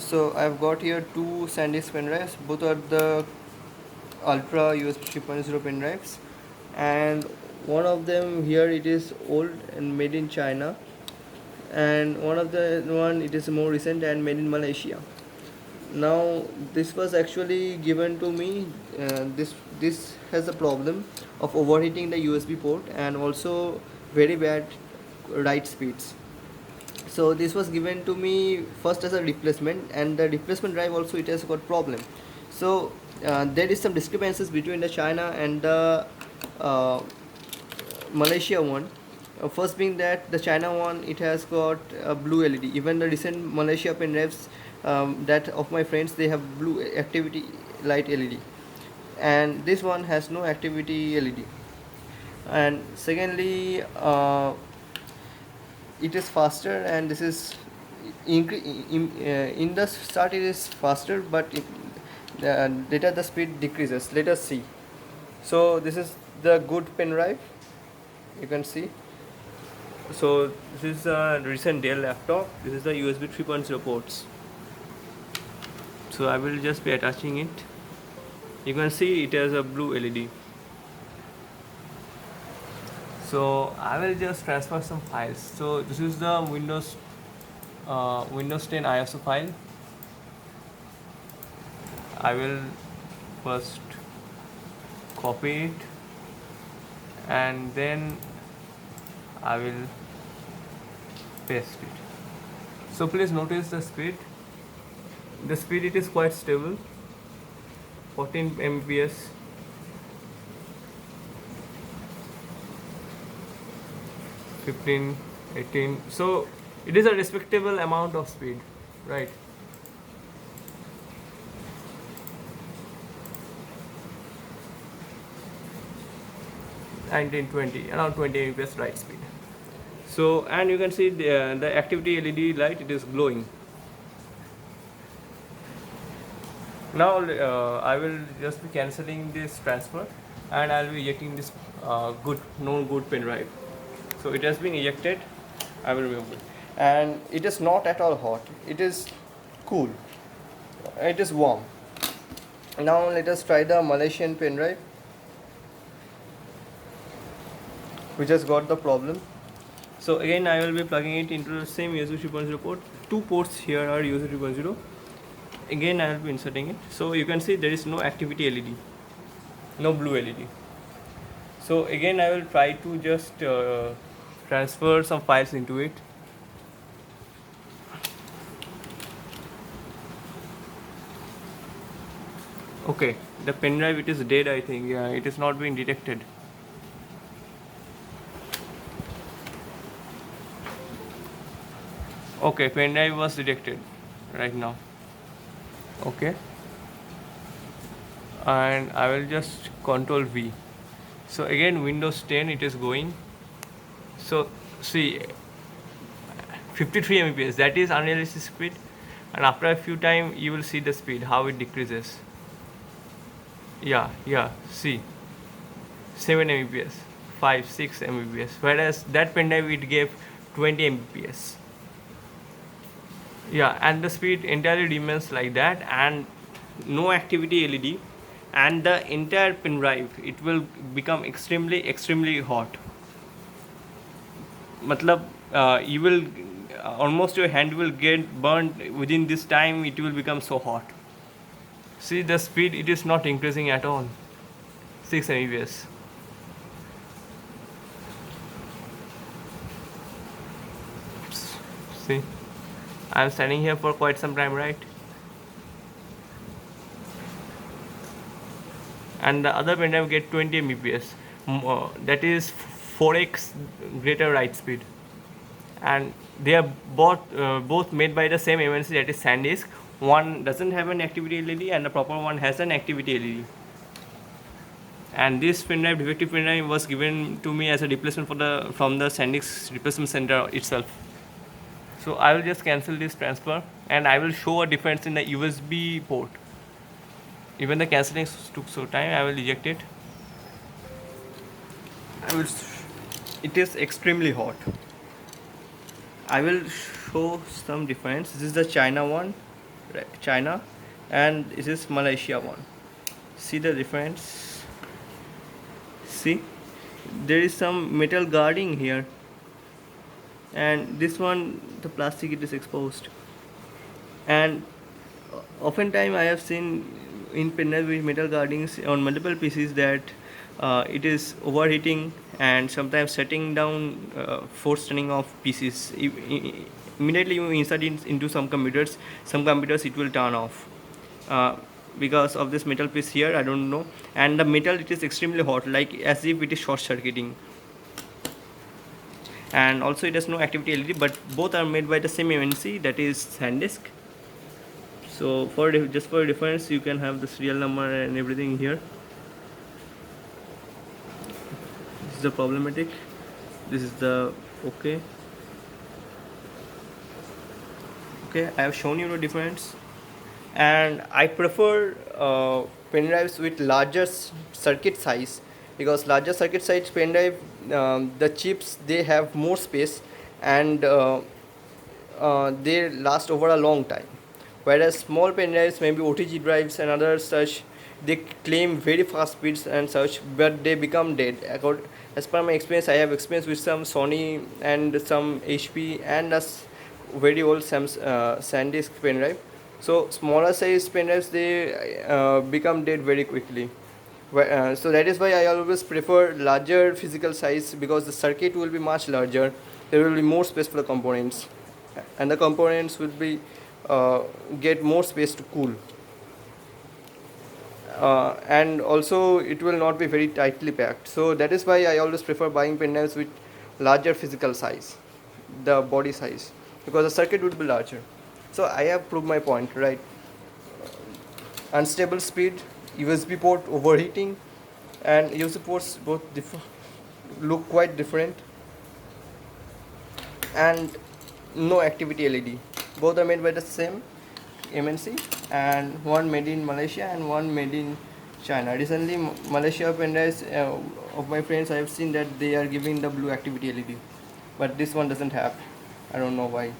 So I've got here two SanDisk pen drives. Both are the Ultra USB 3.0 pen drives, and one of them here it is old and made in China, and one of the one it is more recent and made in Malaysia. Now this was actually given to me. This has a problem of overheating the USB port and also very bad write speeds. So this was given to me first as a replacement, and the replacement drive also it has got problem. So there is some discrepancies between the China and the uh, Malaysia one. First being that the China one it has got a blue LED. Even the recent Malaysia pen drives that of my friends, they have blue activity light LED, and this one has no activity LED. And secondly, it is faster, and this is in the start it is faster, but later the speed decreases. Let us see. So this is the good pen drive, you can see. So this is a recent Dell laptop. This is the USB 3.0 ports. So I will just be attaching it. You can see it has a blue LED. So I will just transfer some files. So this is the Windows 10 ISO file. I will first copy it, and then I will paste it. So please notice the speed. The speed it is quite stable, 14 Mbps. 15, 18. So it is a respectable amount of speed, right? And 20, around 20 Mbps write speed. So, and you can see the activity LED light, it is glowing. Now I will just be cancelling this transfer, and I will be ejecting this good pen drive. So it has been ejected. I will remove it, and it is not at all hot. It is cool. It is warm. Now let us try the Malaysian pen drive, which has got the problem. So again I will be plugging it into the same USB 3.0 port. Two ports here are USB 3.0. Again I will be inserting it. So you can see there is no activity LED, no blue LED. So again I will try to just transfer some files into it. Okay, the pen drive it is dead, I think. Yeah, it is not being detected. Okay, pen drive was detected right now. Okay, and I will just Control V. So again Windows 10 it is going. So see, 53 Mbps, that is unrealistic speed, and after a few time you will see the speed how it decreases. Yeah, see, 7 Mbps, 5-6 Mbps, whereas that pen drive it gave 20 Mbps. Yeah, and the speed entirely remains like that, and no activity LED, and the entire pen drive it will become extremely hot. Matlab, you will almost your hand will get burnt within this time. It will become so hot. See, the speed it is not increasing at all. 6 Mbps. See, I am standing here for quite some time, right? And the other pen drive get 20 Mbps. That is 4x greater write speed. And they are both made by the same MNC, that is SanDisk. One doesn't have an activity LED, and the proper one has an activity LED. And this pen drive, defective pen drive, was given to me as a replacement from the SanDisk replacement center itself. So I will just cancel this transfer, and I will show a difference in the USB port. Even the cancelling took so time. I will eject it. It is extremely hot. I will show some difference. This is the China one, China, and this is Malaysia one. See the difference? See, there is some metal guarding here, and this one the plastic it is exposed. And oftentimes I have seen in pendrive with metal guardings on multiple PCs that it is overheating and sometimes shutting down, force turning off PCs. Immediately you insert it into some computers it will turn off. Because of this metal piece here, I don't know, and the metal it is extremely hot, like as if it is short circuiting. And also it has no activity LED, but both are made by the same MNC, that is SanDisk. So just for difference, you can have the serial number and everything here. This is the problematic, this is the okay. I have shown you the difference, and I prefer pen drives with larger circuit size, because larger circuit size pen drive, the chips they have more space, and they last over a long time, whereas small pen drives, maybe OTG drives and other such, they claim very fast speeds and such, but they become dead. As per my experience, I have experience with some Sony and some HP and very old SanDisk pen drive. So smaller size pen drives, they become dead very quickly. So that is why I always prefer larger physical size, because the circuit will be much larger, there will be more space for the components, and the components will be get more space to cool, and also it will not be very tightly packed. So that is why I always prefer buying pen drives with larger physical size, the body size, because the circuit would be larger. So I have proved my point, right? Unstable speed, USB port overheating, and USB ports both look quite different, and no activity LED. Both are made by the same MNC, and one made in Malaysia and one made in China. Recently, Malaysia pen drives of my friends, I have seen that they are giving the blue activity LED, but this one doesn't have. I don't know why.